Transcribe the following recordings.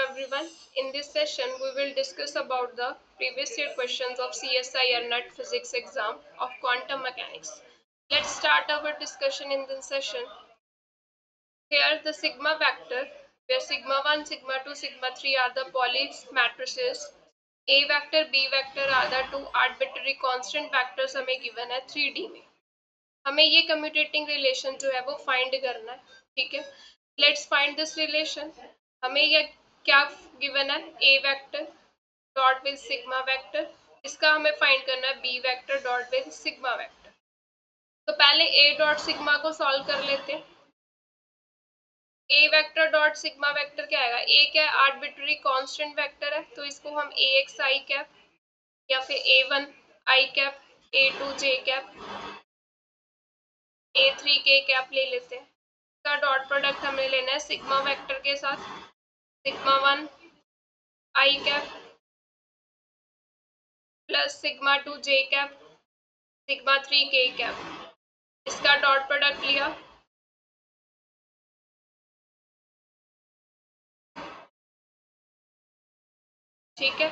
everyone. In this session, we will discuss about the previous year questions of CSIR NET Physics exam of quantum mechanics. Let's start our discussion in this session. Here, the sigma vector, where sigma 1, sigma 2, sigma 3 are the Pauli matrices. A vector, B vector are the two arbitrary constant vectors हमें given है 3D में. हमें ये commutating relation जो है वो find करना है. ठीक है, लेट्स फाइंड दिस रिलेशन. हमें ये क्या गिवन है, A vector dot with sigma vector. इसका हमें फाइंड करना है B vector dot with sigma vector. तो पहले ए डॉट सिग्मा को सॉल्व कर लेते हैं. A vector dot sigma vector क्या आएगा, ए क्या है, आर्बिट्ररी कांस्टेंट वेक्टर है, तो इसको हम ए एक्स आई कैप या फिर A one I cap, A two J cap, A3 के कैप ले लेते हैं. इसका डॉट प्रोडक्ट हमें लेना है सिग्मा वेक्टर के साथ, सिग्मा 1 आई कैप प्लस सिग्मा 2 जे कैप, सिग्मा 3 के कैप. इसका डॉट प्रोडक्ट लिया, ठीक है,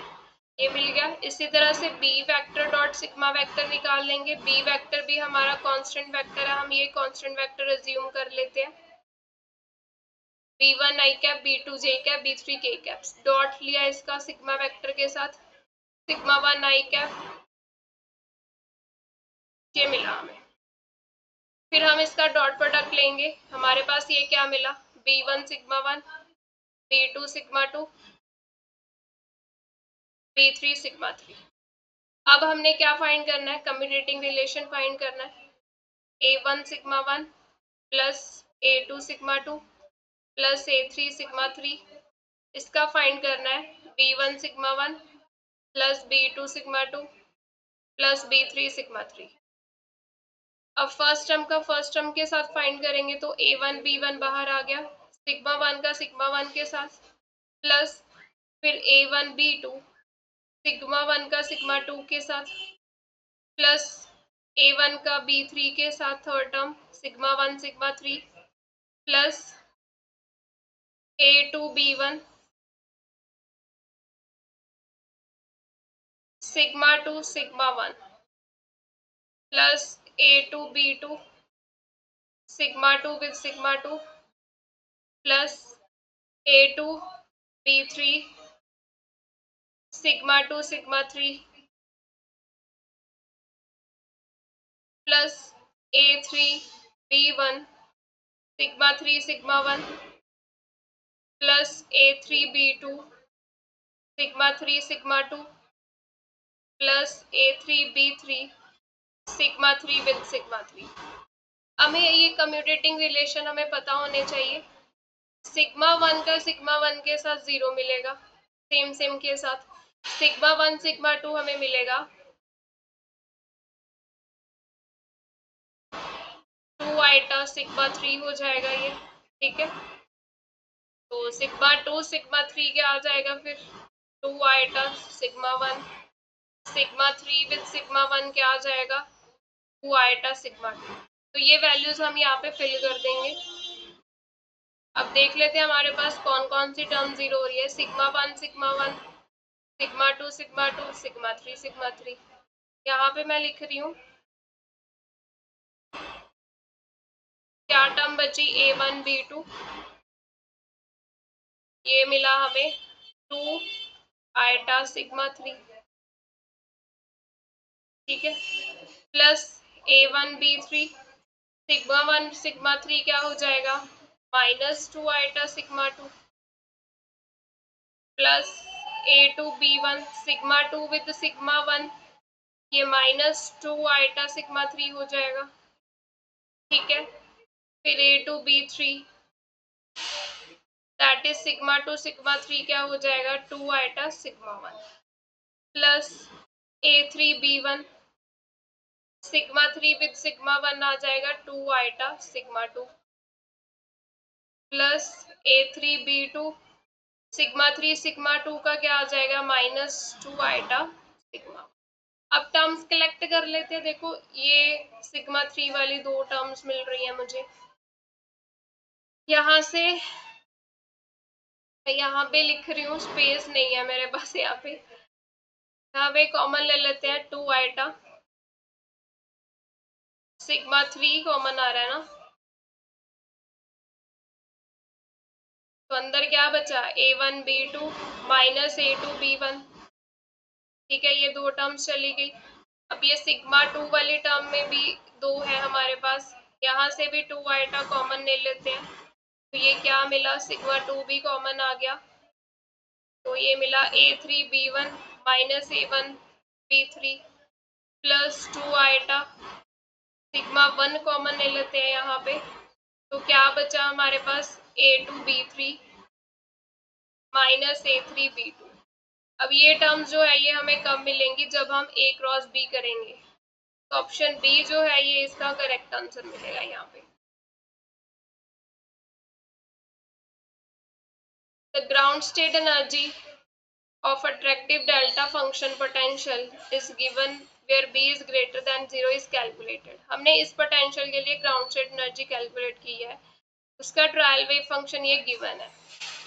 ये मिल गया. इसी तरह से B vector dot sigma vector निकाल लेंगे. बी वेक्टर भी हमारा कांस्टेंट वेक्टर है, हम ये कांस्टेंट वेक्टर अज्यूम कर लेते हैं. B1 आई कैप, B2 जे कैप, B3 के कैप. डॉट लिया इसका सिग्मा वेक्टर के साथ, सिग्मा 1 आई कैप, ये मिला हमें. फिर हम इसका डॉट प्रोडक्ट लेंगे. हमारे पास ये क्या मिला, B1 sigma 1, B2 sigma 2, B3 sigma 3. अब हमने क्या फाइंड करना है, कम्यूटेटिंग रिलेशन फाइंड करना है. A1 sigma 1 plus A2 sigma 2 plus A3 sigma 3. इसका फाइंड करना है B1 sigma 1 plus B2 sigma 2 plus B3 sigma 3. अब फर्स्ट टर्म का फर्स्ट टर्म के साथ फाइंड करेंगे तो A1 B1 बाहर आ गया, सिग्मा 1 का सिग्मा 1 के साथ प्लस फिर A1 B2 सिग्मा 1 का सिग्मा 2 के साथ प्लस A1 का B3 के साथ third term sigma 1 sigma 3 plus A2 B1 sigma 2 sigma 1 plus A2 B2 sigma 2 with sigma 2 plus A2 B3 sigma 2 sigma 3 plus A3 B1 sigma 3 sigma 1 plus A3 B2 sigma 3 sigma 2 plus A3 B3 sigma 3 with sigma 3. हमें ये commutating relation हमें पता होने चाहिए. Sigma 1 का sigma 1 के साथ 0 मिलेगा, सेम सेम के साथ. सिग्मा 1 सिग्मा 2 हमें मिलेगा 2 आइटा सिग्मा 3 हो जाएगा ये. ठीक है, तो सिग्मा 2 सिग्मा 3 क्या आ जाएगा, फिर 2 iota sigma 1 sigma 3 with sigma 1 क्या आ जाएगा 2 आइटा सिग्मा 2. तो ये वैल्यूज हम यहाँ पे फिल कर देंगे. अब देख लेते हैं हमारे पास कौन कौन सी टर्म जीरो हो रही है. Sigma 1 sigma 1 sigma 2 sigma 2 sigma 3 sigma 3. यहाँ पे मैं लिख रही हूँ क्या टर्म बची, A1 B2, ये मिला हमें 2 आइटा सिग्मा 3. ठीक है, plus A1 B3 sigma 1 sigma 3 क्या हो जाएगा minus 2 iota sigma 2 plus A2 B1 sigma 2 with sigma 1, ये माइनस 2 आइटा सिग्मा 3 हो जाएगा. ठीक है, फिर A2 B3 that is sigma 2 sigma 3 क्या हो जाएगा 2 iota sigma 1 plus A3 B1 sigma 3 with sigma 1 आ जाएगा 2 iota sigma 2 plus A3 B2 sigma 3 sigma 2 का क्या आ जाएगा माइनस 2 आइटा सिग्मा. अब टर्म्स कलेक्ट कर लेते हैं. देखो ये सिग्मा 3 वाली दो टर्म्स मिल रही है मुझे. यहाँ से मैं यहाँ पे लिख रही हूँ, स्पेस नहीं है मेरे पास यहाँ पे कॉमन ले लेते हैं 2 आइटा, सिग्मा 3 कॉमन आ रहा है ना, तो अंदर क्या बचा, A1B2 माइनस A2B1। ठीक है, ये दो टर्म्स चली गई। अब ये सिग्मा 2 वाली टर्म में भी दो है हमारे पास, यहाँ से भी 2 आइटा कॉमन ले लेते हैं, तो ये क्या मिला, सिग्मा 2 भी कॉमन आ गया, तो ये मिला A3B1 minus A1B3 plus 2 iota, sigma 1 common ले लेते हैं यहाँ पे, तो क्या बचा हमारे पास, A2B3 माइनस A3B2। अब ये टर्म्स जो है ये हमें कब मिलेंगी, जब हम A क्रॉस B करेंगे, तो ऑप्शन बी जो है ये इसका करेक्ट आंसर मिलेगा यहाँ पे। The ground state energy of attractive delta function potential is given where B is greater than 0 is calculated। हमने इस पोटेंशियल के लिए ग्राउंड स्टेट एनर्जी कैलकुलेट की है, उसका ट्रायल वेव फंक्शन ये गिवन है,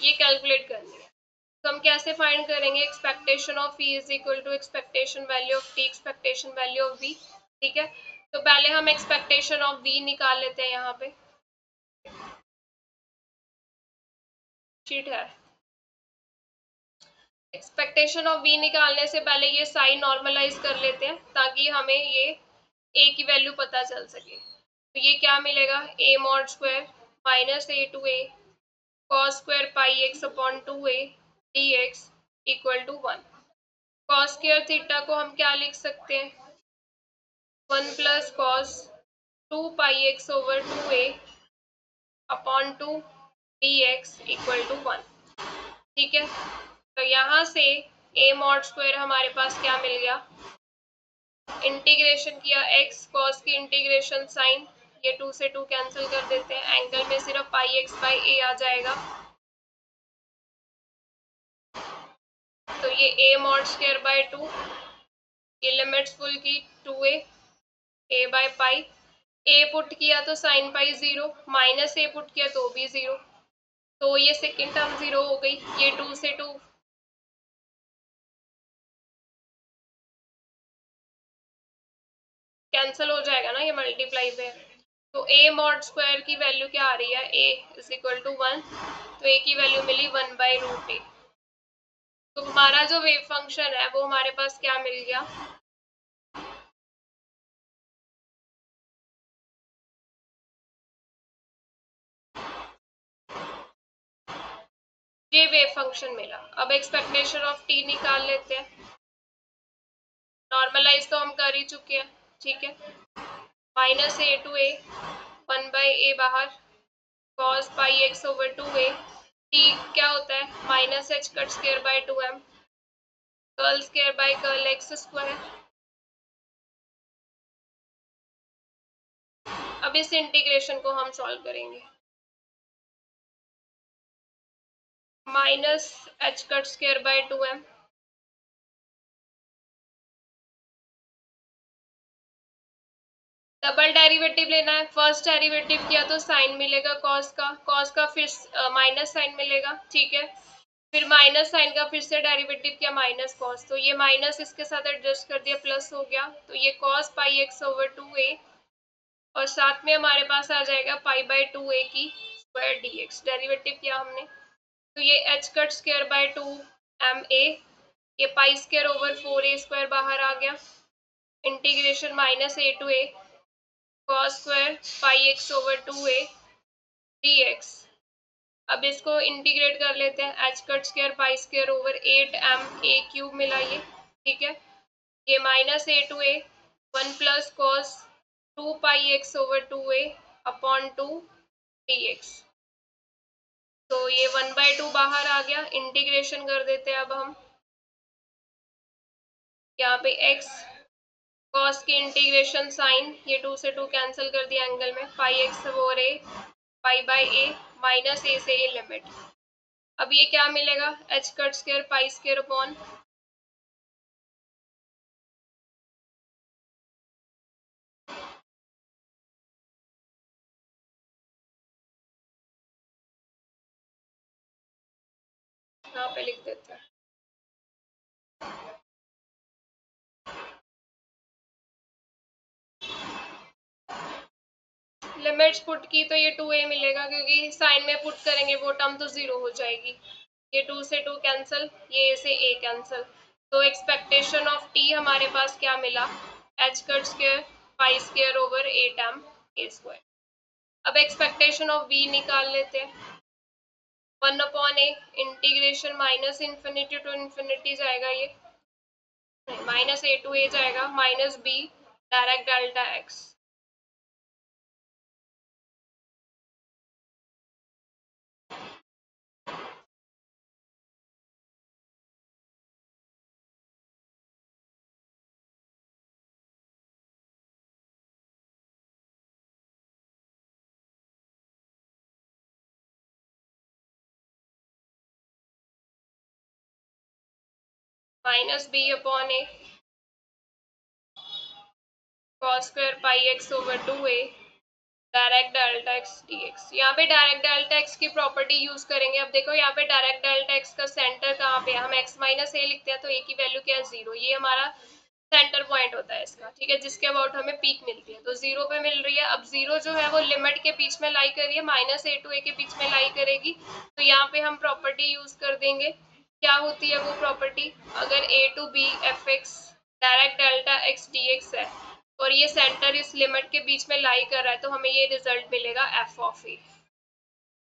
ये कैलकुलेट करनी है। तो हम कैसे फाइंड करेंगे, expectation of E is equal to expectation value of T expectation value of V। ठीक है, तो पहले हम एक्सपेक्टेशन ऑफ V निकाल लेते हैं, यहाँ पे शीट है। एक्सपेक्टेशन ऑफ V निकालने से पहले ये साइन नॉर्मलाइज कर लेते हैं, ताकि हमें ये A की वैल्यू पता चल सके। तो ये क्या मिलेगा, A mod square minus A2A cos square pi x upon 2A dx equal to 1। Cos square theta को हम क्या लिख सकते हैं, 1 plus cos 2 pi x over 2A upon 2 dx equal to 1। ठीक है, तो यहाँ से A मॉड स्क्वायर हमारे पास क्या मिल गया, इंटीग्रेशन किया x कॉस की इंटीग्रेशन साइन, ये 2 से 2 कैंसिल कर देते हैं, एंगल में सिर्फ पाई एक्स बाई ए आ जाएगा, तो ये a मॉड स्क्वायर बाय 2, ये लिमिट्स फुल की 2a a by pi, a put किया तो sine pi 0, minus a put किया तो भी 0, तो ये सेकेंड टर्म 0 हो गई, ये 2 से 2 कैंसिल हो जाएगा ना, ये मल्टीप्लाई पे, तो a मॉड स्क्वायर की वैल्यू क्या आ रही है, a इज इक्वल टू 1, तो a की वैल्यू मिली 1 बाई रूट ए। तो हमारा जो वेव फंक्शन है वो हमारे पास क्या मिल गया, ये वेव फंक्शन मिला। अब एक्सपेक्टेशन ऑफ टी निकाल लेते हैं, नॉर्मलाइज तो हम कर ही चुके हैं। ठीक है, माइनस A2A 1 बाई ए बाहर, cos pi x over 2A, T क्या होता है, minus H cut square by 2m, curl square by curl x square. अब इस इंटीग्रेशन को हम सॉल्व करेंगे, minus H cut square by 2m, double derivative लेना है, फर्स्ट डेरिवेटिव किया तो साइन मिलेगा कॉस का फिर माइनस साइन मिलेगा। ठीक है, फिर माइनस साइन का फिर से डेरिवेटिव किया माइनस कॉस, तो ये माइनस इसके साथ एडजस्ट कर दिया, प्लस हो गया, तो ये cos pi x over 2a, और साथ में हमारे पास आ जाएगा पाई बाई 2a की स्क्वायर dx, डेरिवेटिव किया हमने, तो ये H cut square by 2ma, ये पाई स्क्वायर ओवर 4a स्क्वायर बाहर आ गया, integration minus A2A cos square pi x over 2a dx। अब इसको इंटीग्रेट कर लेते हैं, H cut square pi square over 8ma³ मिला ये। ठीक है, ये minus A2A 1 plus cos 2 pi x over 2a upon 2 dx, तो ये 1 बाई 2 बाहर आ गया, इंटीग्रेशन कर देते हैं अब हम, यहाँ पे x कॉस की इंटीग्रेशन साइन, ये 2 से 2 कैंसिल कर दिया, एंगल में pi x over a pi by A, minus A से ए लिमिट। अब ये क्या मिलेगा, H cut square pi square upon यहाँ पे लिख देते हैं। लिमिट्स पुट की तो ये 2a मिलेगा, क्योंकि साइन में पुट करेंगे वो टर्म तो 0 हो जाएगी। ये 2 से 2 कैंसिल, ये a से a कैंसिल। तो एक्सपेक्टेशन ऑफ t हमारे पास क्या मिला, h cut square pi square over 8m a square. अब एक्सपेक्टेशन ऑफ v निकाल लेते हैं। 1/a integration minus infinity to infinity जाएगा, ये माइनस a टू a जाएगा, minus b direct delta x। Minus b upon a cos square pi x over 2a direct delta x dx। यहाँ पे direct delta x की property use करेंगे। अब देखो यहाँ पे डायरेक्ट डेल्टा x का सेंटर कहाँ पे है, हम x माइनस a लिखते हैं तो a की वैल्यू क्या है, 0। ये हमारा सेंटर पॉइंट होता है इसका, ठीक है, जिसके अबाउट हमें पीक मिलती है, तो 0 पे मिल रही है। अब 0 जो है वो लिमिट के बीच में लाई कर रही है, माइनस a टू a के बीच में लाई करेगी, तो यहाँ पे हम प्रॉपर्टी यूज कर देंगे। क्या होती है वो प्रॉपर्टी, अगर a to b f x direct delta x dx है और ये सेंटर इस लिमिट के बीच में लाई कर रहा है, तो हमें ये रिजल्ट मिलेगा f ऑफ a।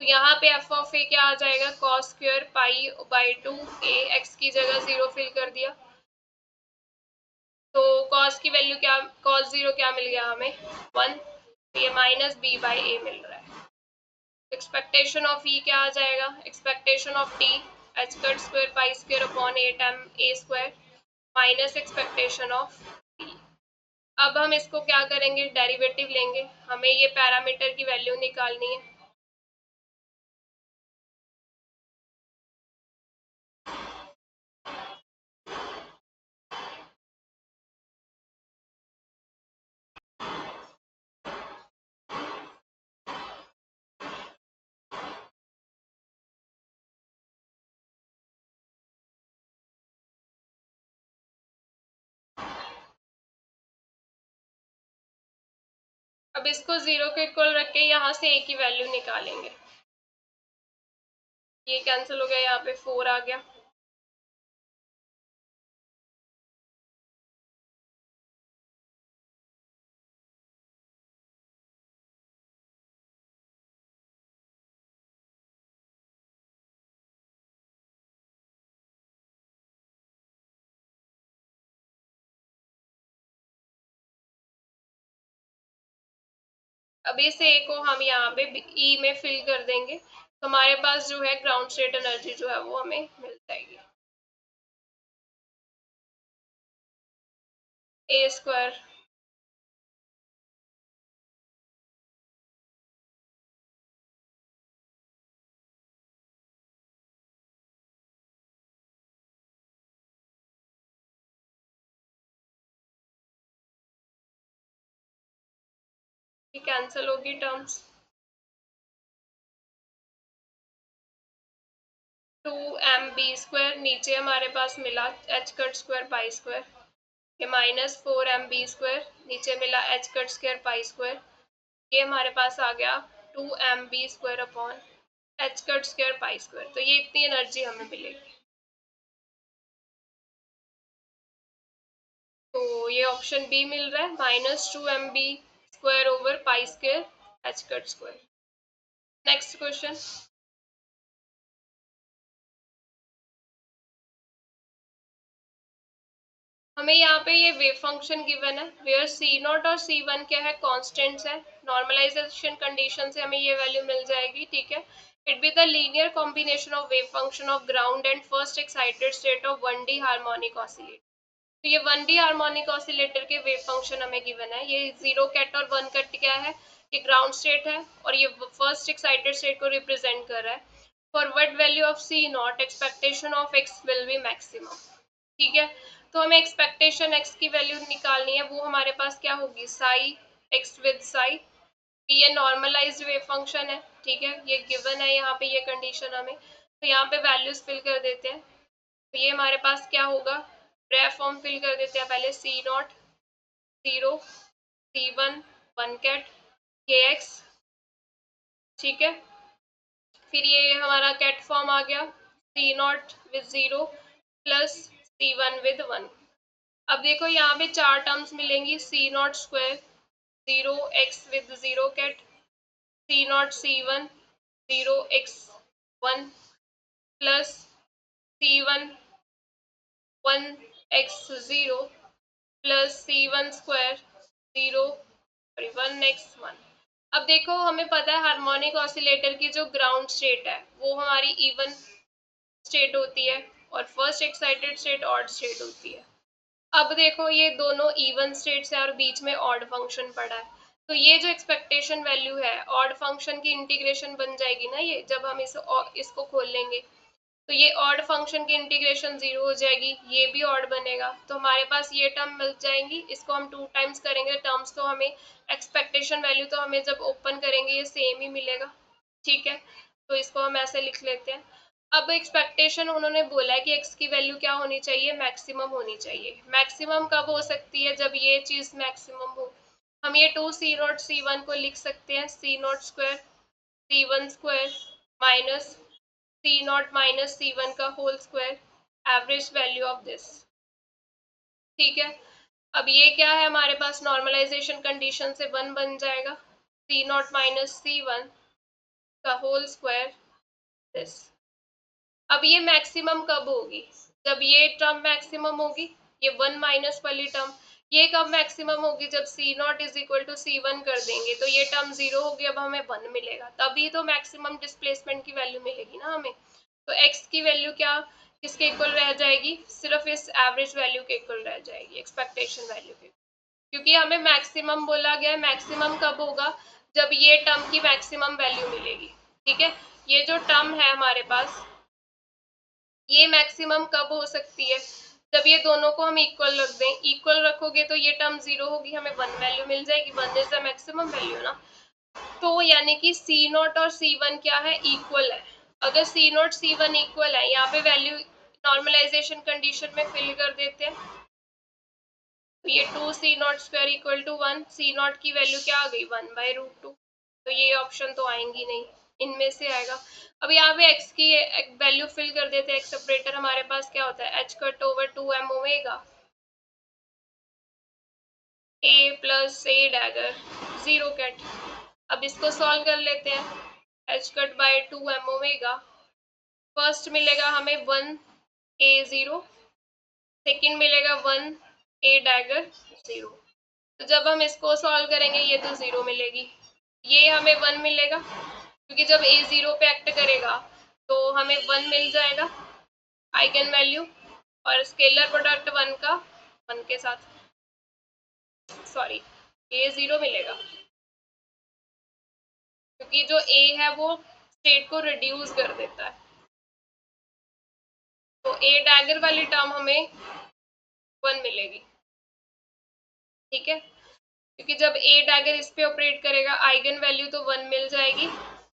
तो यहाँ पे f ऑफ a क्या आ जाएगा, cos square pi by 2a, x की जगह 0 फिल कर दिया, तो cos की वैल्यू क्या, cos 0 क्या मिल गया हमें 1, ये माइनस b बाई a मिल रहा है। एक्सपेक्टेशन ऑफ e क्या आ जाएगा, expectation of t h cut square pi square upon 8m a square minus expectation of t। अब हम इसको क्या करेंगे, डेरिवेटिव लेंगे, हमें ये पैरामीटर की वैल्यू निकालनी है। अब इसको 0 के इक्वल रख के यहाँ से a की वैल्यू निकालेंगे, ये कैंसिल हो गया, यहाँ पे 4 आ गया। अब इस a को हम यहाँ पे e में फिल कर देंगे, तो हमारे पास जो है ग्राउंड स्टेट एनर्जी जो है वो हमें मिल जाएगी, a स्क्वायर कैंसिल होगी टर्म्स, 2mb स्क्वायर नीचे हमारे पास मिला h cut square pi square, ये माइनस 4mb स्क्वायर नीचे मिला h cut square pi square, ये हमारे पास आ गया 2mb square upon h cut square pi square. तो ये इतनी एनर्जी हमें मिलेगी, तो ये ऑप्शन बी मिल रहा है, -2mb square over pi square h cut square. Next question, हमें यहाँ पे ये वेव फंक्शन गिवन है, वेयर सी नॉट और सी वन क्या है, कॉन्स्टेंट्स है, नॉर्मलाइजेशन कंडीशन से हमें ये वैल्यू मिल जाएगी, ठीक है। It be the linear combination of wave function of ground and first excited state of 1D harmonic oscillator. तो ये 1D हार्मोनिक ऑसिलेटर के वेव फंक्शन हमें गिवन है, ये 0 कट और 1 कट क्या है, ये ग्राउंड स्टेट है और ये फर्स्ट एक्साइटेड स्टेट को रिप्रेजेंट कर रहा है। For what value of C naught expectation of x will be maximum, ठीक है। तो हमें एक्सपेक्टेशन एक्स की वैल्यू निकालनी है, वो हमारे पास क्या होगी, साई एक्स विद साई, ये नॉर्मलाइज्ड वेव फंक्शन है, ठीक है, ये गिवन है यहाँ पे ये कंडीशन हमें। तो यहाँ पे वैल्यूज फिल कर देते हैं। तो ये हमारे पास क्या होगा, रेफ फॉर्म फिल कर देते हैं पहले, सी नॉट 0 C1 1 कैट KX, ठीक है। फिर ये हमारा कैट फॉर्म आ गया, C not with 0 plus C1 with 1। अब देखो यहाँ पे चार टर्म्स मिलेंगी, C not square 0x with 0 ket, C not C1 0x1 plus C1 1x0 plus C1 square 1x1। अब देखो हमें पता है हार्मोनिक ऑसिलेटर की जो ग्राउंड स्टेट है वो हमारी इवन स्टेट होती है और first excited state odd state होती है। अब देखो ये दोनों इवन स्टेट्स है और बीच में ऑड फंक्शन पड़ा है, तो ये जो एक्सपेक्टेशन वैल्यू है ऑड फंक्शन की इंटीग्रेशन बन जाएगी ना, ये जब हम इसको खोल लेंगे तो ये ऑड फंक्शन की इंटीग्रेशन 0 हो जाएगी, ये भी ऑड बनेगा, तो हमारे पास ये टर्म मिल जाएंगी। इसको हम 2 टाइम्स करेंगे टर्म्स, तो हमें एक्सपेक्टेशन वैल्यू तो हमें जब ओपन करेंगे ये सेम ही मिलेगा, ठीक है। तो इसको हम ऐसे लिख लेते हैं। अब एक्सपेक्टेशन उन्होंने बोला है कि x की वैल्यू क्या होनी चाहिए, मैक्सिमम होनी चाहिए। मैक्सिमम कब हो सकती है, जब ये चीज मैक्सिमम हो। हम ये 2 C0 C1 को लिख सकते हैं C0 square C1 square minus C0 minus C1 का whole square, average value of this, ठीक है। अब ये क्या है हमारे पास, नॉर्मलाइजेशन कंडीशन से 1 बन जाएगा, C0 माइनस C1 का होल स्क्वायर दिस। अब ये मैक्सिमम कब होगी, जब ये टर्म मैक्सिमम होगी, ये 1 माइनस वाली टर्म। ये कब मैक्सिमम होगी, जब C0 is equal to C1 कर देंगे तो ये टर्म 0 होगी, अब हमें 1 मिलेगा, तभी तो मैक्सिमम डिस्प्लेसमेंट की वैल्यू मिलेगी ना हमें। तो x की वैल्यू क्या किसके इक्वल रह जाएगी, सिर्फ इस एवरेज वैल्यू के इक्वल रह जाएगी, एक्सपेक्टेशन वैल्यू के, क्योंकि हमें मैक्सिमम बोला गया है। मैक्सिमम कब होगा, जब ये टर्म की मैक्सिमम वैल्यू मिलेगी, ठीक है। ये जो टर्म है हमारे पास ये मैक्सिमम कब हो सकती है, जब ये दोनों को हम इक्वल रख दें। इक्वल रखोगे तो ये टर्म 0 होगी, हमें 1 वैल्यू मिल जाएगी, 1 इज द मैक्सिमम वैल्यू ना। तो यानी कि C0 और C1 क्या है, इक्वल है। अगर C0 C1 इक्वल है, यहाँ पे वैल्यू नॉर्मलाइजेशन कंडीशन में फिल कर देते हैं, तो ये 2 C0 square equal to 1, C0 की वैल्यू क्या आ गई 1/√2, तो ये ऑप्शन तो आएंगी नहीं, इनमें से आएगा। अब यहाँ पे x की वैल्यू फिल कर देते हैं। x सेपरेटर हमारे पास क्या होता है, h cut over 2m omega a plus a dagger 0 ket. अब इसको सॉल्व कर लेते हैं, h cut by 2m omega, first मिलेगा हमें 1 a 0, सेकेंड मिलेगा 1 a डैगर 0। तो जब हम इसको सॉल्व करेंगे ये तो 0 मिलेगी, ये हमें 1 मिलेगा, क्योंकि जब a 0 पे एक्ट करेगा तो हमें 1 मिल जाएगा आइगन वैल्यू, और स्केलर प्रोडक्ट 1 का 1 के साथ, सॉरी a 0 मिलेगा, क्योंकि जो a है वो स्टेट को रिड्यूस कर देता है। तो a डैगर वाली टर्म हमें 1 मिलेगी, ठीक है, क्योंकि जब a डैगर इस पे ऑपरेट करेगा आइगन वैल्यू तो 1 मिल जाएगी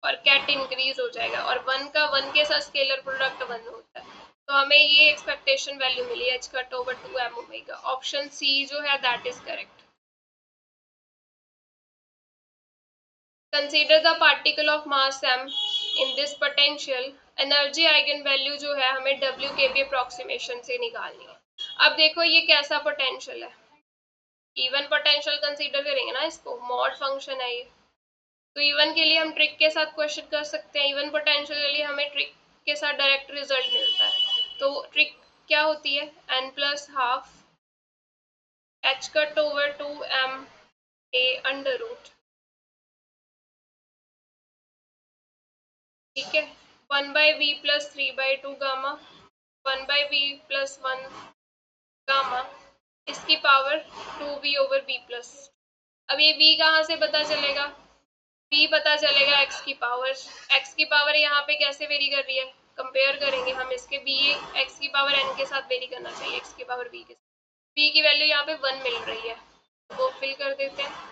और कैट इंक्रीज हो जाएगा, और 1 का 1 के साथ स्केलर प्रोडक्ट 1 होता है, तो हमें ये एक्सपेक्टेशन वैल्यू मिली h cut over 2m omega. Option C जो है that is correct. Consider the particle of mass m in this potential, energy eigen value जो है हमें w के भी अप्रोक्सीमेशन से निकालनी है। अब देखो ये कैसा पोटेंशियल है, इवन पोटेंशियल कंसीडर करेंगे ना इसको, मॉड फंक्शन है ये, तो इवन के लिए हम ट्रिक के साथ क्वेश्चन कर सकते हैं, इवन पोटेंशियल के लिए हमें ट्रिक के साथ डायरेक्ट रिजल्ट मिलता है। तो ट्रिक क्या होती है, n plus half h cut over 2m a under root, ठीक है, 1/v plus 3/2 gamma, 1/v plus 1 gamma, इसकी power 2v over v plus. अब ये v कहाँ से पता चलेगा, v पता चलेगा x की पावर यहाँ पे कैसे वेरी कर रही है, कंपेयर करेंगे हम इसके, b x की पावर n के साथ वेरी करना चाहिए x की पावर v के साथ। v की वैल्यू यहाँ पे 1 मिल रही है, वो फिल कर देते हैं।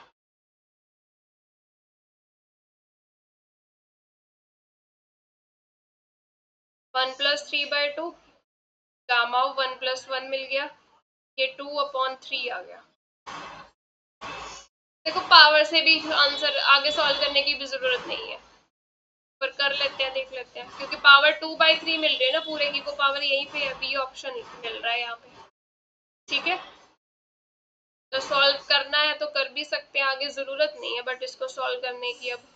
1+3/2, गामा 1+1 मिल गया, ये 2/3 आ गया। देखो पावर से भी आंसर आगे सॉल्व करने की भी जरूरत नहीं है, पर कर लेते हैं, देख लेते हैं, क्योंकि पावर 2/3 मिल रही है ना, पूरे की को पावर यहीं पे है, बी ऑप्शन मिल रहा है यहाँ पे। ठीक है, तो सॉल्व करना है तो कर भी सकते हैं, आगे जरूरत नहीं है बट इसको सॉल्व करने की। अब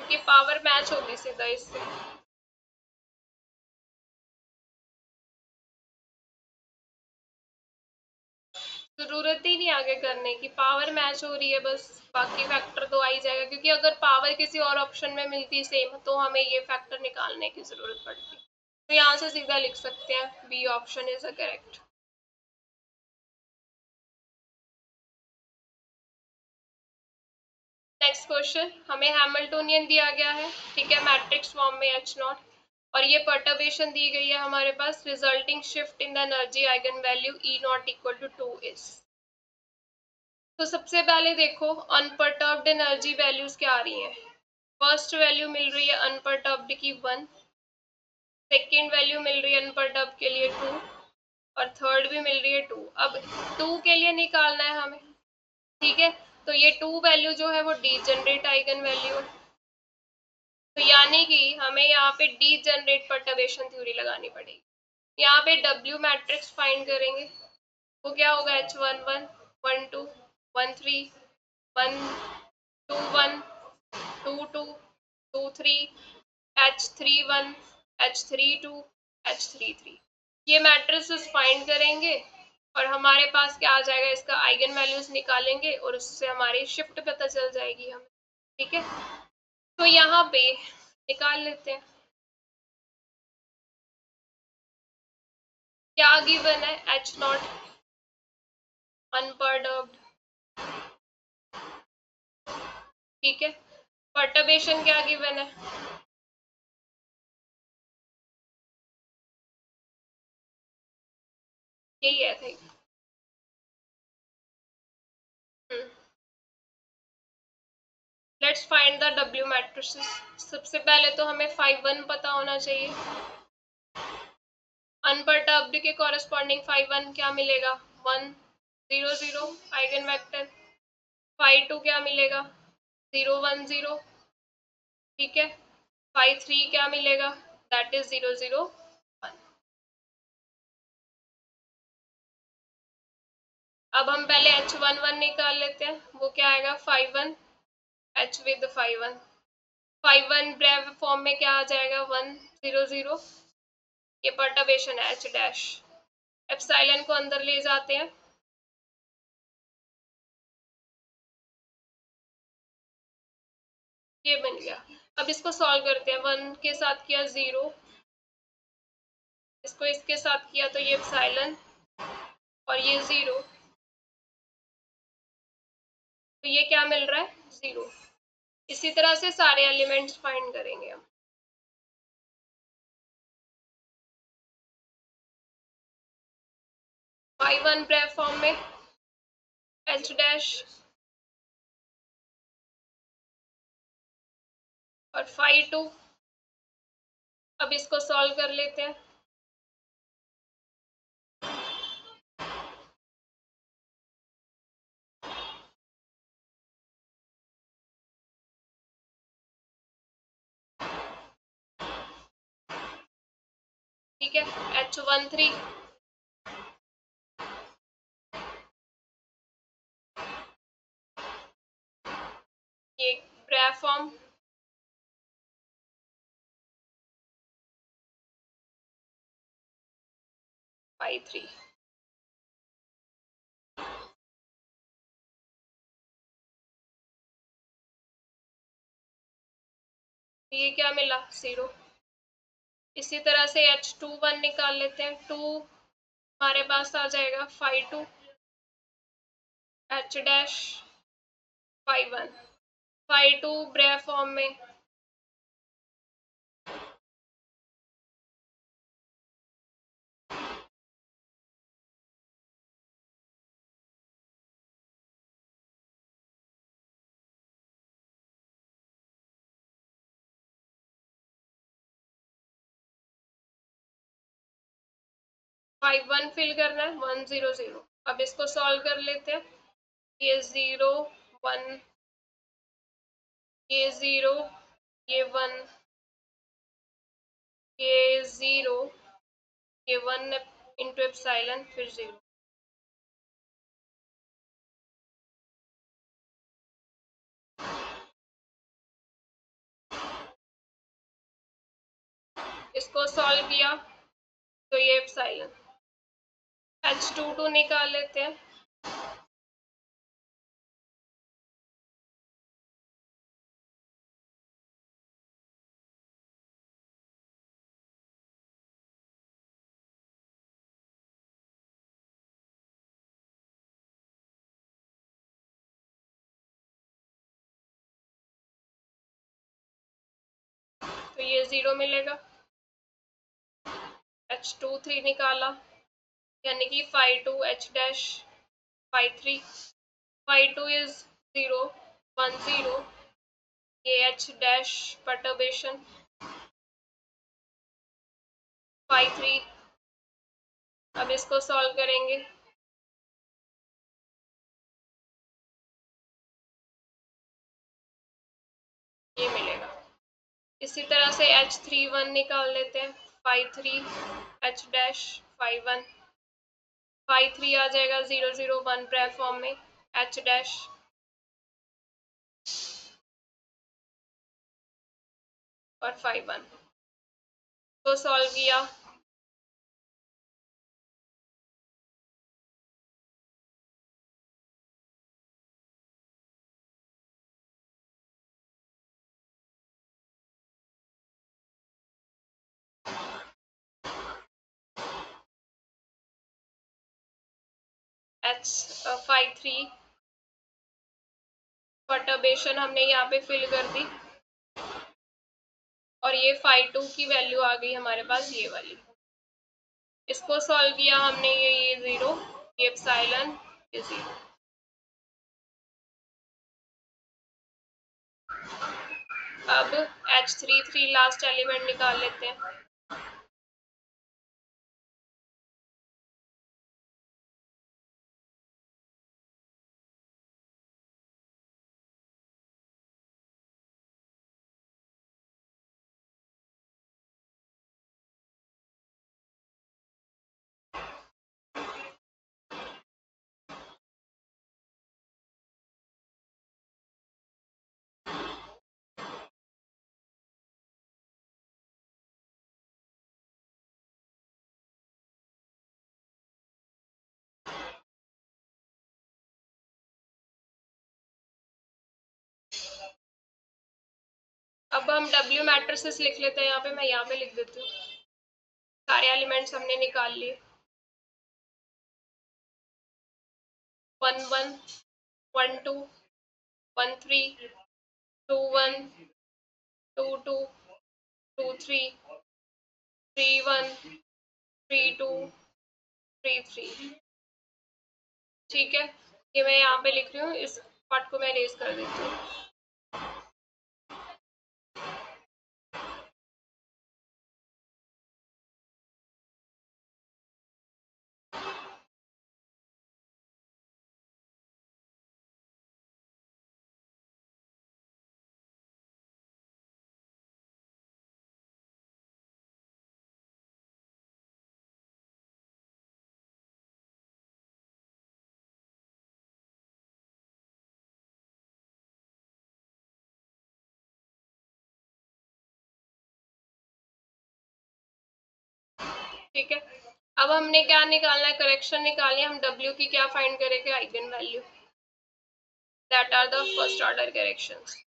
क्योंकि पावर मैच होगी सीधा इससे, जरूरत ही नहीं आगे करने की, पावर मैच हो रही है बस, बाकी फैक्टर तो आ ही जाएगा, क्योंकि अगर पावर किसी और ऑप्शन में मिलती सेम तो हमें ये फैक्टर निकालने की जरूरत पड़ती, तो यहाँ से सीधा लिख सकते हैं B option is a correct. Next question, हमें हैमिल्टोनियन दिया गया है, ठीक है, मैट्रिक्स फॉर्म में H0, और ये पर्टर्बेशन दी गई है हमारे पास, resulting shift in the energy eigen value E0 = 2 is. तो सबसे पहले देखो अनपर्टर्ब्ड एनर्जी वैल्यूज क्या आ रही हैं। फर्स्ट वैल्यू मिल रही है अनपर्टर्ब्ड की 1, सेकेंड वैल्यू मिल रही है अनपर्टर्ब्ड के लिए 2, और थर्ड भी मिल रही है 2। अब 2 के लिए निकालना है हमें, ठीक है, तो ये 2 वैल्यू जो है वो डीजेनरेट आइगन वैल्यू है, तो यानी कि हमें यहाँ पे डीजेनरेट पर्टर्बेशन थ्योरी लगानी पड़ेगी। यहाँ पे W मैट्रिक्स फाइंड करेंगे, वो क्या होगा, H11 12 13 1 2 1 2 2 2 3 H31 H32 H33, ये मैट्रिसेस फाइंड करेंगे और हमारे पास क्या आ जाएगा, इसका आइगन वैल्यूज निकालेंगे और उससे हमारी शिफ्ट पता चल जाएगी हमें। ठीक है, तो यहाँ पे निकाल लेते हैं, क्या गिवन है, H0 अनपर्टर्ब्ड, ठीक है, पर्टर्बेशन क्या गिवन है, यही है थी। Let's find the W matrices. सबसे पहले तो हमें 5 1 पता होना चाहिए, अनपर्टर्ब्ड के कॉरेस्पॉन्डिंग 5 1 क्या मिलेगा, 1 0 0 आइगन वेक्टर, 5 2 क्या मिलेगा, 0 1 0, ठीक है, 5 3 क्या मिलेगा, दैट इज 0 0 1। अब हम पहले H11 निकाल लेते हैं, वो क्या आएगा, 5 1 H विद 5 1, 5 1 ब्रेव फॉर्म में क्या आ जाएगा, 1 0 0, ये पर्टर्बेशन है H डैश, एप्सिलॉन को अंदर ले जाते हैं, ये बन गया। अब इसको सॉल्व करते हैं, 1 के साथ किया 0, इसको इसके साथ किया तो ये एप्सिलॉन और ये 0, तो ये क्या मिल रहा है, 0। इसी तरह से सारे एलिमेंट्स फाइंड करेंगे हम। 5 1 ब्रेव फॉर्म में H डैश और 5 2, अब इसको सॉल्व कर लेते हैं, ठीक है, H13 ये ब्रेव फॉर्म, 5 3, ये क्या मिला, 0। इसी तरह से H21 निकाल लेते हैं, 2 हमारे पास आ जाएगा 5 2 H डैश 5 1, 5 2 ब्रेव फॉर्म में 5 1 फिल करना है, 1 0 0। अब इसको सॉल्व कर लेते हैं। ये 0 1, ये 0, ये 1, ये 0, ये 1 इंटू एप्सिलॉन, फिर 0। इसको सॉल्व किया तो ये एप्सिलॉन। H22 निकाल लेते हैं। तो ये 0 मिलेगा। H23 निकाला, यानी कि phi2 H dash phi3, phi2 is 0 1 0, ये H डैश परटर्बेशन, phi3। अब इसको सॉल्व करेंगे। ये मिलेगा। इसी तरह से H31 निकाल लेते हैं। phi3 H dash phi1, phi3 आ जाएगा 0 0 1 प्राइम फॉर्म में, H डैश और phi1 को सॉल्व किया। H phi3 परटर्बेशन हमने यहाँ पे फिल कर दी, और ये phi2 की वैल्यू आ गई हमारे पास, ये वाली। इसको सॉल्व किया हमने, ये 0, ये एप्सिलॉन, ये 0। अब H33 लास्ट एलिमेंट निकाल लेते हैं। अब हम W मैट्रिसेस लिख लेते हैं। यहाँ पे मैं यहाँ पे लिख देती हूँ। सारे एलिमेंट्स हमने निकाल लिए। 1 1 1 2 1 3 2 1 2 2 2 3 3 1 3 2 3 3। ठीक है, ये मैं यहाँ पे लिख रही हूँ। इस पार्ट को मैं रेज कर देती हूँ। ठीक है, अब हमने क्या निकालना है, करेक्शन निकालनी है। हम W की क्या फाइंड करेंगे, eigen value, that are the first order corrections.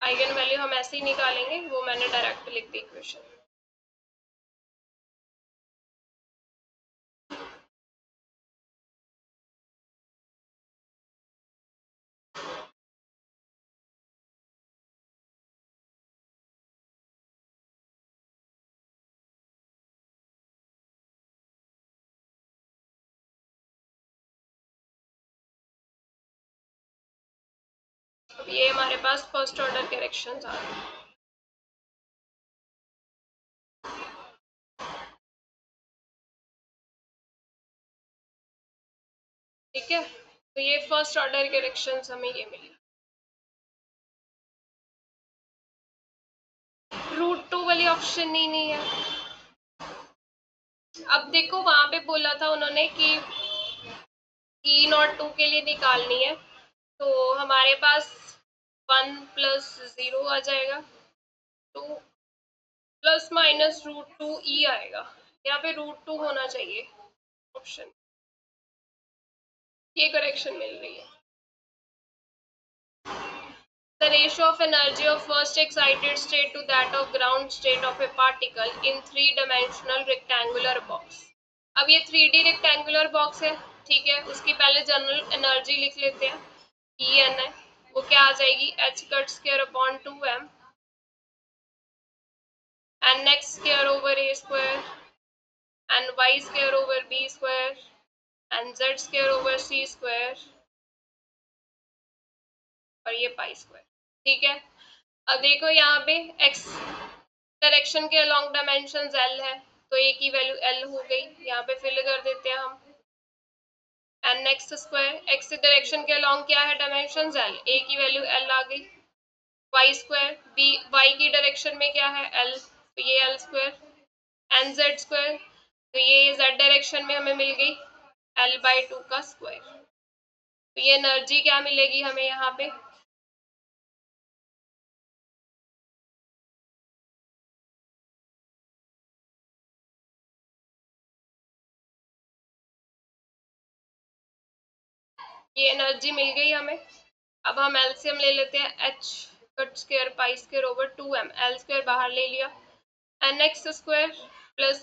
Eigen value हम ऐसे ही निकालेंगे, वो मैंने डायरेक्ट लिख दी इक्वेशन। अब ये हमारे पास फर्स्ट ऑर्डर करेक्शंस आ रहे हैं। ठीक है, तो ये फर्स्ट ऑर्डर करेक्शंस हमें ये मिली। √2 वाली ऑप्शन ही नहीं है। अब देखो वहां पे बोला था उन्होंने कि E02 के लिए निकालनी है, तो हमारे पास 1 + 0 आ जाएगा, 2 ±√2e आएगा। यहाँ पे √2 होना चाहिए ऑप्शन, ये करेक्शन मिल रही है। The ratio of energy of first excited state to that of ground state of a particle in 3-dimensional rectangular box। अब ये 3D रेक्टेंगुलर बॉक्स है, ठीक है, उसकी पहले जनरल एनर्जी लिख लेते हैं। En है, वो क्या आ जाएगी, h²/2m nx²/a² ny²/b² z²/c² और ये π²। ठीक है, अब देखो यहाँ पे x डायरेक्शन के अलॉन्ग डायमेंशन l है, तो a की वैल्यू l हो गई, यहाँ पे फिल कर देते हैं हम। nx² x डायरेक्शन के अलॉन्ग क्या है डायमेंशन l, a की वैल्यू l आ गई। y² b y की डायरेक्शन में क्या है l, तो ये l²। nz², तो ये z डायरेक्शन में हमें मिल गई l/2 का स्क्वायर। तो ये एनर्जी क्या मिलेगी हमें यहाँ पे, ये एनर्जी मिल गई हमें। अब हम एलसीएम ले लेते हैं, h² π²/2m, l² बाहर ले लिया, nx² +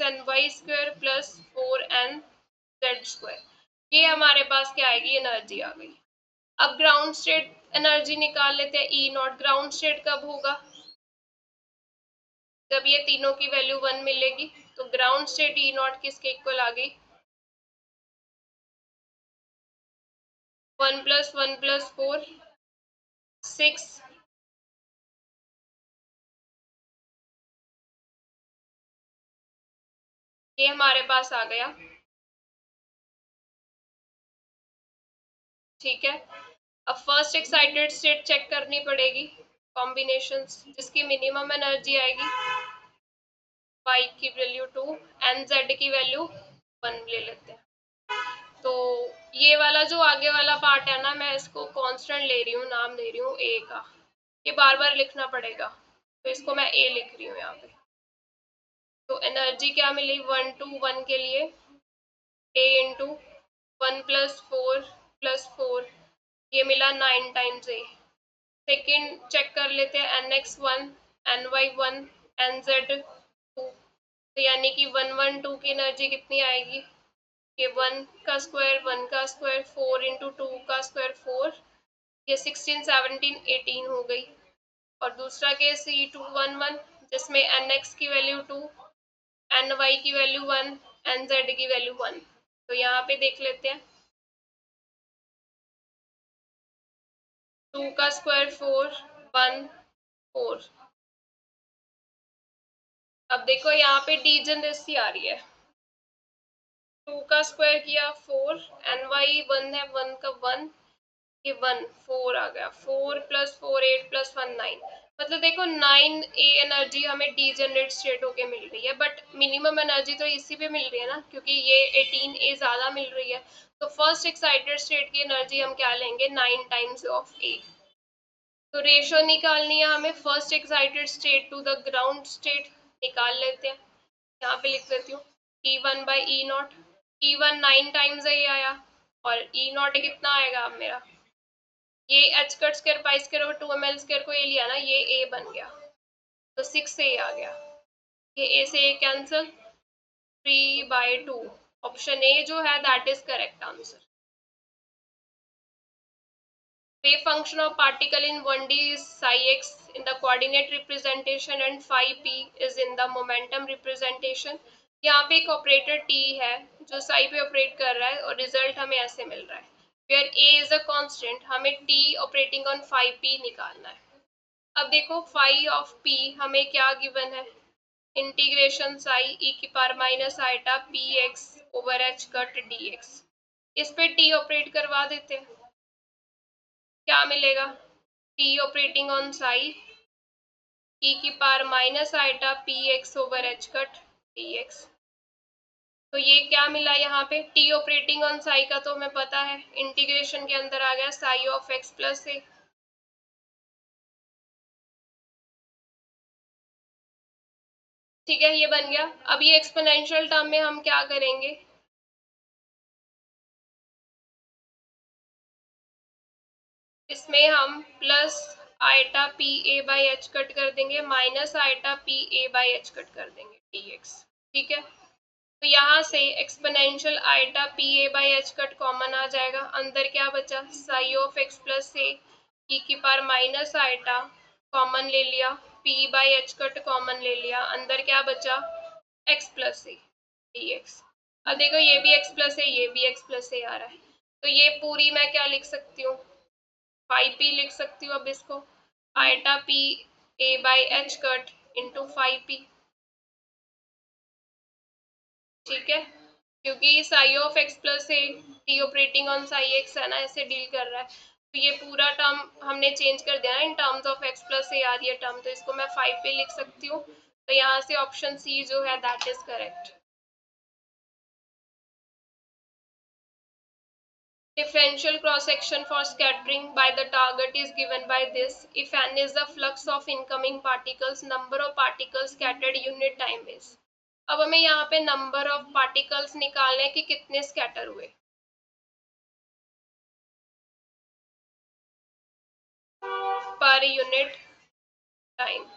ny² + 4nz², ये हमारे पास क्या आएगी, एनर्जी आ गई। अब ग्राउंड स्टेट एनर्जी निकाल लेते हैं, E0। ग्राउंड स्टेट कब होगा, जब ये तीनों की वैल्यू 1 मिलेगी, तो ग्राउंड स्टेट E0 किसके इक्वल आ गई, 1 + 1 + 4 6, ये हमारे पास आ गया। ठीक है, अब फर्स्ट एक्साइटेड स्टेट चेक करनी पड़ेगी, कॉम्बिनेशंस, जिसकी मिनिमम एनर्जी आएगी, y की वैल्यू 2 एंड z की वैल्यू 1 ले लेते हैं। तो ये वाला जो आगे वाला पार्ट है ना, मैं इसको कांस्टेंट ले रही हूँ, नाम दे रही हूँ a का, ये बार बार लिखना पड़ेगा, तो इसको मैं a लिख रही हूँ यहाँ पे। तो एनर्जी क्या मिली 1 to 1 के लिए, a × 1 + 4 + 4, ये मिला 9 टाइम्स a। सेकेंड चेक कर लेते हैं, nx1 ny1 nz2, तो यानी कि 1 1 2 की एनर्जी कितनी आएगी, ये 1 का स्क्वायर 1 का स्क्वायर 4 × 2 का स्क्वायर 4, ये 16 17 18 हो गई। और दूसरा केस E211 जिसमें nx की वैल्यू 2 ny की वैल्यू 1 nz की वैल्यू 1, तो यहाँ पे देख लेते हैं, 2 का स्क्वायर 4 1 4। अब देखो यहाँ पे डिजनरेसी आ रही है, 2 का स्क्वायर किया 4, ny 1 है 1 का 1, ये 1 4 आ गया, 4 + 4 8 + 1 9, मतलब देखो 9 a एनर्जी हमें डीजनरेट स्टेट होके मिल रही है, बट मिनिमम एनर्जी तो इसी पे मिल रही है ना, क्योंकि ये 18 a ज़्यादा मिल रही है। तो फर्स्ट एक्साइटेड स्टेट की एनर्जी हम क्या लेंगे, 9 टाइम्स ऑफ a। तो रेशो निकालनी है हमें first excited state to the ground state, निकाल लेते हैं, यहाँ पे लिख देती हूँ E1/E0। E1 9 टाइम्स है ये आया, और E0 कितना आएगा अब मेरा, ये h² π²/2ml² को ये लिया ना, ये a बन गया, तो 6a आ गया, ये a से a कैंसिल, 3/2, ऑप्शन ए जो है that is correct answer. Wave function of particle in 1D is psi x in the coordinate representation and phi p is in the momentum representation। यहाँ पे एक operator t है जो psi पे operate कर रहा है और रिजल्ट हमें ऐसे मिल रहा है, where A is a constant, हमें T operating on phi P निकालना है। अब देखो फाई ऑफ पी हमें क्या गिवन है, इंटीग्रेशन साई ई की power minus iota p x over h cut d x. इस पे टी ऑपरेट करवा देते हैं, क्या मिलेगा, T operating on psi e की power minus iota p x over h cut d x. तो ये क्या मिला यहाँ पे, टी ऑपरेटिंग ऑन साई का तो हमें पता है, इंटीग्रेशन के अंदर आ गया साई ऑफ एक्स प्लस ए। ठीक है, ये बन गया। अब ये एक्सपोनेंशियल टर्म में हम क्या करेंगे, इसमें हम plus iota P A by H cut कर देंगे, minus iota P A by H cut कर देंगे डी एक्स। ठीक है, तो यहाँ से exponential iota P A by H cut common आ जाएगा, अंदर क्या बचा, psi of x plus A E की पावर माइनस आइटा कॉमन ले लिया, P by H cut common ले लिया, अंदर क्या बचा, X plus A D x. अब देखो ये भी एक्स प्लस ए, ये भी एक्स प्लस ए आ रहा है, तो ये पूरी मैं क्या लिख सकती हूँ, फाइव पी लिख सकती हूँ। अब इसको iota P A by H cut into five p. ठीक है, क्योंकि psi of x plus a T operating on psi x है ना, ऐसे डील कर रहा है, तो ये पूरा टर्म हमने चेंज कर दिया ना, in terms of x plus A आ रही है टर्म, तो इसको मैं फाइव पे लिख सकती हूँ। तो यहाँ से ऑप्शन सी जो है that is correct. Differential cross-section for scattering by the target is given by this. If n is the flux of incoming particles, number of particles scattered unit time is. अब हमें यहाँ पे number of particles निकालने हैं कि कितने scatter हुए per unit time।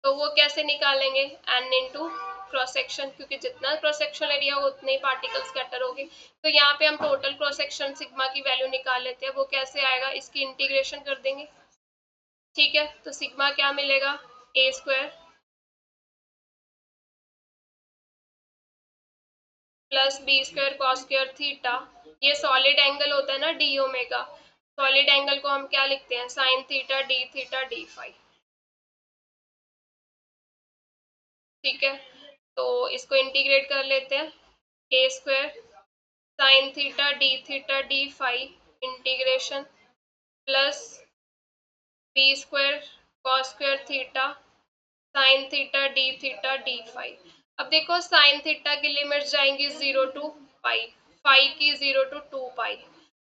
तो वो कैसे निकालेंगे, n इंटू क्रॉस सेक्शन, क्योंकि जितना क्रॉस सेक्शन एरिया हो उतने ही पार्टिकल स्कैटर होंगे। तो यहाँ पे हम टोटल क्रॉस सेक्शन सिग्मा की वैल्यू निकाल लेते हैं, वो कैसे आएगा, इसकी इंटीग्रेशन कर देंगे। ठीक है, तो सिग्मा क्या मिलेगा, A square plus B square cos square theta. ये सॉलिड एंगल होता है ना डी ओमेगा, सॉलिड एंगल को हम क्या लिखते हैं, साइन थीटा डी फाई। ठीक है, तो इसको इंटीग्रेट कर लेते हैं, A square sine theta D phi integration plus B square cos square theta sine theta D phi. अब देखो साइन थीटा की लिमिट जाएंगी 0 to पाई, फाई की 0 to 2 पाई।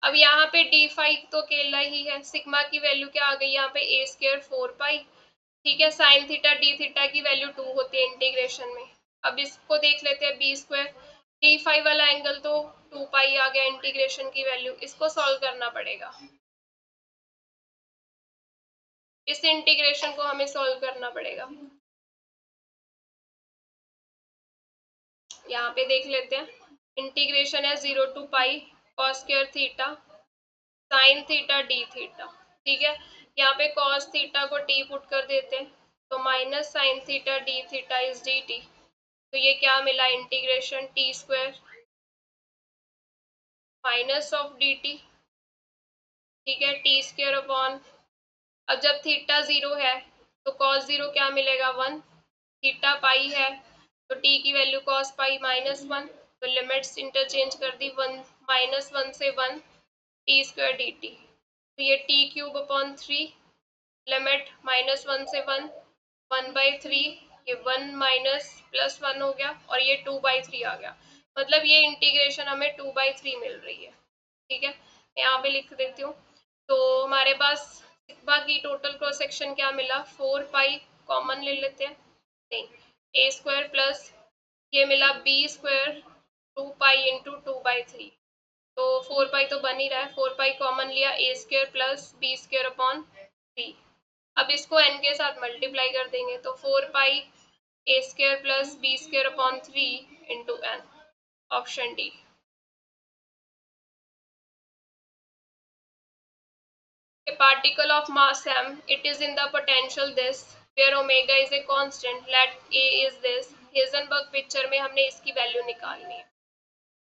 अब यहाँ पे डी फाइव तो अकेला ही है, सिग्मा की वैल्यू क्या आ गई यहाँ पे, ए स्क्वायर 4 पाई। ठीक है, साइन थीटा डी थीटा की वैल्यू 2 होती है इंटीग्रेशन में। अब इसको देख लेते हैं, बी स्क्वायर डी फाइव वाला एंगल तो 2 पाई आ गया इंटीग्रेशन की वैल्यू, इसको सॉल्व करना पड़ेगा, इस इंटीग्रेशन को हमें सॉल्व करना पड़ेगा। यहाँ पे देख लेते हैं, इंटीग्रेशन है 0 to pi cos square theta sine theta D theta. ठीक है, यहाँ पे कॉस थीटा को टी पुट कर देते हैं, तो minus sign theta D theta is D T. तो ये क्या मिला, integration T square minus of D T. ठीक है, टी स्क्वायर अपॉन, अब जब थीटा 0 है तो कॉस 0 क्या मिलेगा, 1। थीटा पाई है तो टी की वैल्यू कॉस पाई -1, तो लिमिट्स इंटरचेंज कर दी, 1 -1 से 1 टी स्क्वायर डी टी। तो ये टी क्यूब अपॉन 3 लिमिट -1 से 1 1/3, ये 1 माइनस प्लस 1 हो गया, और ये 2/3 आ गया, मतलब ये इंटीग्रेशन हमें 2/3 मिल रही है। ठीक है, यहाँ पे लिख देती हूँ। तो हमारे पास सिग्मा की टोटल क्रॉस सेक्शन क्या मिला, 4 पाई, कॉमन ले लेते हैं, नहीं, ए स्क्वायर प्लस ये मिला बी स्क्वायर 2 पाई इंटू 2/3। तो 4 पाई तो बन ही रहा है, 4 पाई कॉमन लिया, A square plus B square upon 3। अब इसको n के साथ मल्टीप्लाई कर देंगे, तो 4 pi A square plus B square upon 3 into N, option D. A particle of mass m, it is in the potential this, where omega is a constant, let a is this। Heisenberg picture में हमने इसकी value निकालनी है,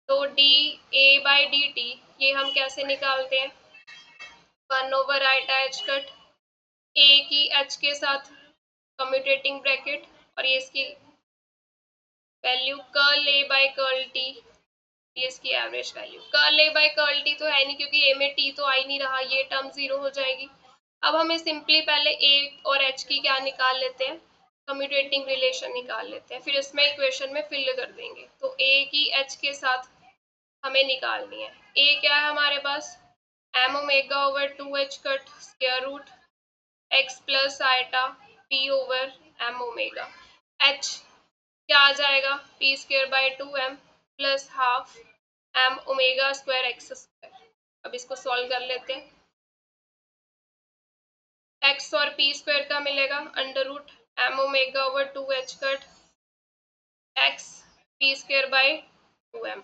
तो D A by D T ये हम कैसे निकालते हैं, 1/आइटा h कट ए की h के साथ कम्यूटेटिंग ब्रैकेट और ये इसकी value curl a by curl T, ये इसकी average value. Curl a by curl T तो है नहीं क्योंकि ए में टी तो आ ही नहीं रहा, ये टर्म जीरो हो जाएगी। अब हमें सिंपली पहले ए और एच की क्या निकाल लेते हैं, कम्यूटेटिंग रिलेशन निकाल लेते हैं, फिर इसमें इक्वेशन में फिल कर देंगे। तो ए की एच के साथ हमें निकालनी है। ए क्या है हमारे पास, M omega over 2h cut square root X plus iota P over M omega. H क्या आ जाएगा, P square by 2m plus half M omega square x square. अब इसको सॉल्व कर लेते हैं। एक्स और पी स्क्वायर का मिलेगा under root m omega over 2h cut x p square by 2m,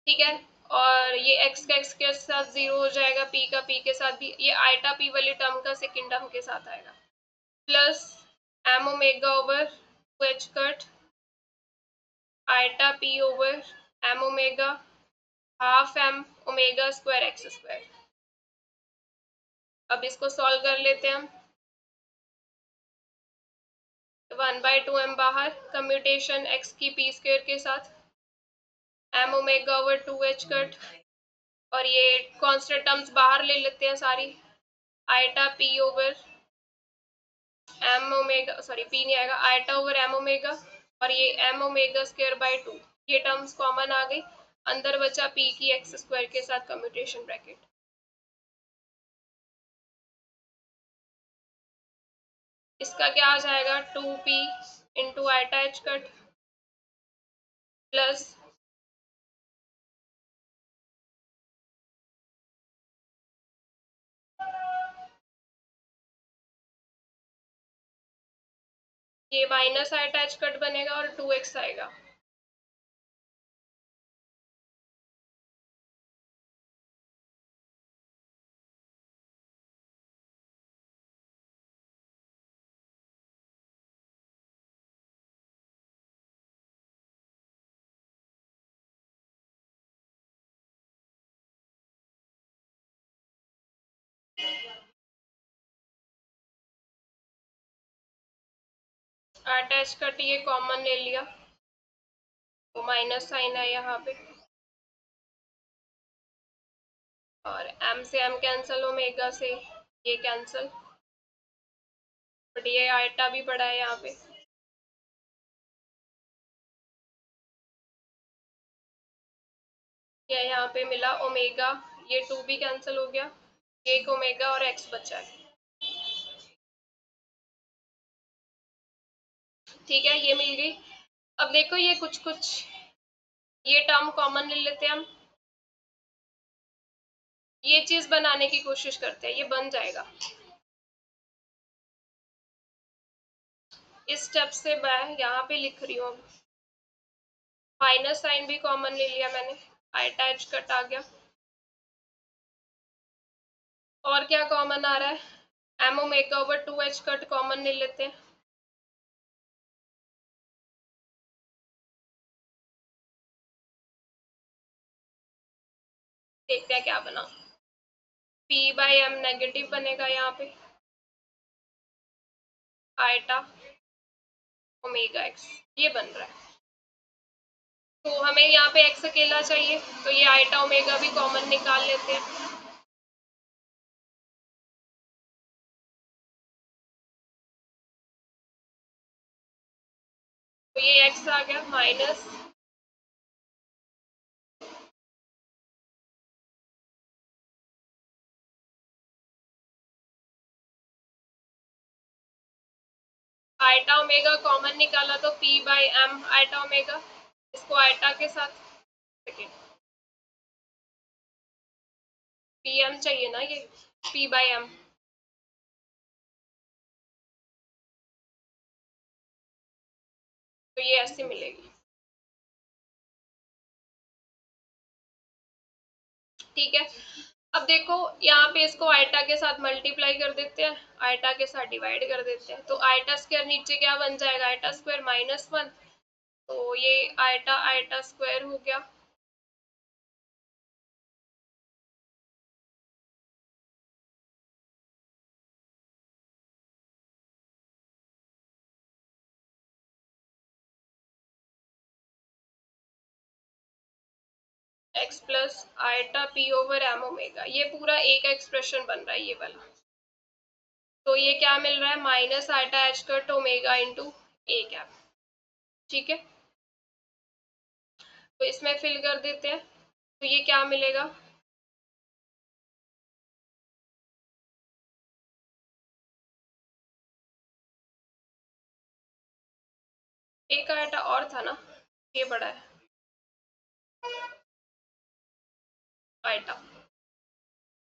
ठीक है। और ये एक्स का एक्स के साथ जीरो हो जाएगा, पी का पी के साथ भी, ये आइटा पी वाली टर्म का सेकेंड टर्म के साथ आएगा, plus m omega over 2h cut iota P over M omega half M omega square x square. अब इसको सॉल्व कर लेते हैं हम। 1/2m बाहर, कम्यूटेशन एक्स की पी स्क्वायर के साथ M omega over 2h cut और ये कांस्टेंट टर्म्स बाहर ले लेते हैं सारी, iota P over M omega, sorry p नहीं आएगा, आइटा ओवर एम ओमेगा और ये एम ओमेगा स्क्वायर बाई 2, ये टर्म्स कॉमन आ गई। अंदर बचा पी की एक्स स्क्वायर के साथ कम्यूटेशन ब्रैकेट। इसका क्या आ जाएगा, 2p into iota h cut plus ये माइनस आइटा एच कट बनेगा और 2x आएगा। आइटा एच कट ये कॉमन ले लिया तो माइनस साइन है यहाँ पे, और m से m कैंसिल, ओमेगा से ये कैंसिल, बट ये आइटा भी पड़ा है यहाँ पे। ये यहाँ पे मिला ओमेगा, ये 2 भी कैंसिल हो गया, एक ओमेगा और x बचा है, ठीक है, ये मिल गई। अब देखो ये कुछ कुछ ये टर्म कॉमन ले लेते हैं हम, ये चीज बनाने की कोशिश करते हैं, ये बन जाएगा। इस स्टेप से मैं यहाँ पे लिख रही हूँ, अब माइनस साइन भी कॉमन ले लिया मैंने, आइटा एच कट आ गया, और क्या कॉमन आ रहा है, m omega over 2h cut common ले लेते हैं, देखते हैं क्या बना। p बाई एम नेगेटिव बनेगा यहाँ पे, आइटा ओमेगा x ये बन रहा है। तो हमें यहाँ पे x अकेला चाहिए, तो ये आइटा ओमेगा भी कॉमन निकाल लेते हैं। तो ये x आ गया माइनस आइटा ओमेगा कॉमन निकाला तो p by m iota omega, इसको आइटा के साथ सेकेंड पी एम चाहिए ना, ये p बाई एम, तो ये ऐसे मिलेगी, ठीक है। अब देखो यहाँ पे इसको आइटा के साथ मल्टीप्लाई कर देते हैं, आइटा के साथ डिवाइड कर देते हैं, तो आइटा स्क्वायर नीचे क्या बन जाएगा, आइटा स्क्वायर -1, तो ये आइटा आइटा स्क्वायर हो गया, x plus iota p over M omega, ये पूरा एक एक्सप्रेशन बन रहा है ये वाला। तो ये क्या मिल रहा है, minus iota H cut omega into A cap. ठीक है, तो इसमें फिल कर देते हैं, तो ये क्या मिलेगा, एक आयटा और था ना, ये बड़ा है आयटा,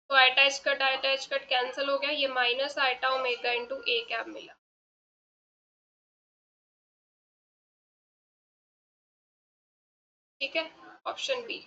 तो आयटा एच कट कैंसिल हो गया, ये minus eta omega into A cap मिला। ठीक है, ऑप्शन बी।